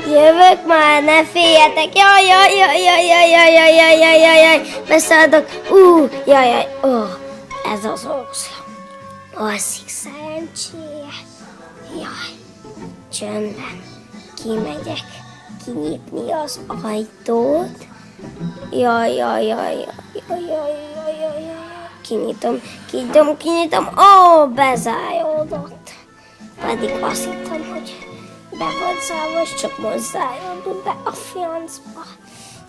Jövök már, ne féljetek! Jaj, beszálltok! Jaj, ez az orsz. Alszik szerencséje. Jaj, csöndben kimegyek kinyitni az ajtót. Jaj. Kinyitom. Bezáródott. Pedig azt hittem, hogy be volt zárva, és csak most záródott be a fiancba.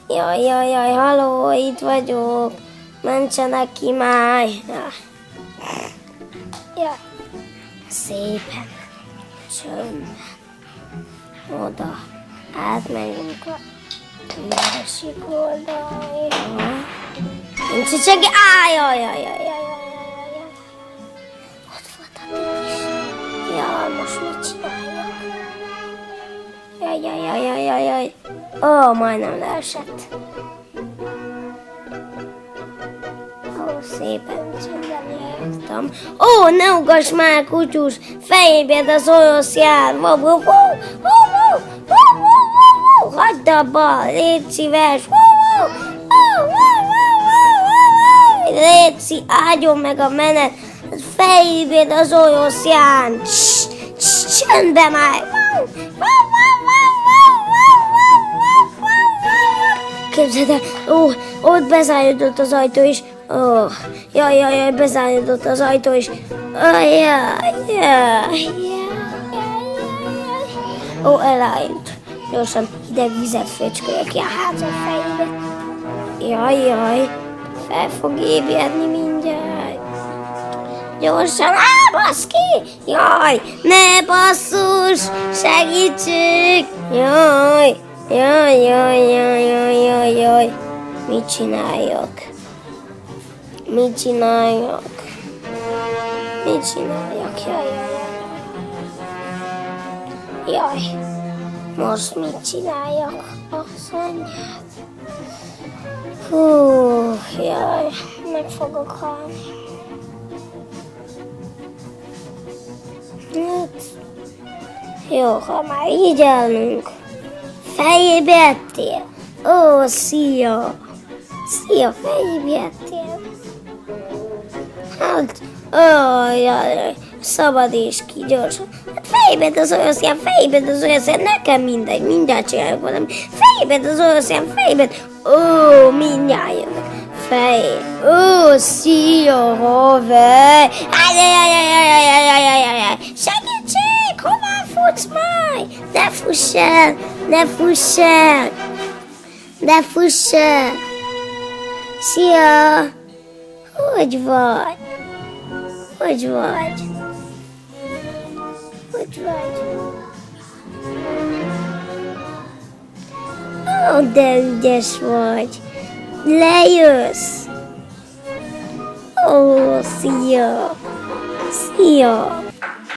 Jaj, halló, itt vagyok. Mentsenek ki már. Jaj. Szépen, csöndben. Oda. Átmegyünk a másik oldalra. Nincs itt senki. Jaj. Ott volt a is. Jaj, most mit csináljak? Jaj. Majdnem leesett. Szépen csendben jártam. Ne ugass már, kutyus! Fejébed az orosz jár! Hagyd abba! Légy szíves! Légy, áldjon meg a menet! Fejébed az orosz jár! Csöndbe már! Képzeld el, ott bezáródott az ajtó is. Jaj, bezáródott az ajtó is. Elájult. Gyorsan hideg vizet fröcsköljök ki a házam fejébe. Jaj, fel fog ébredni mindjárt. Gyorsan, baszki! Jaj, ne basszus! Segítség! Jaj. Mit csináljak? Jaj. Most mit csináljak? Az anyját. Jaj. Meg fogok halni. Jó, ha már így állunk. Felébredtél? Szia! Szia, felébredtél? Hát, jaj, szabadíts ki gyorsan. Hát felébred az oroszlán, nekem mindegy, mindjárt csinálok valami. Felébred az oroszlán, mindjárt jövök. Szia, haver! Segítség, hová futsz majd? Ne fuss el! Szia! Hogy vagy? De ügyes vagy! Lejössz! Szia!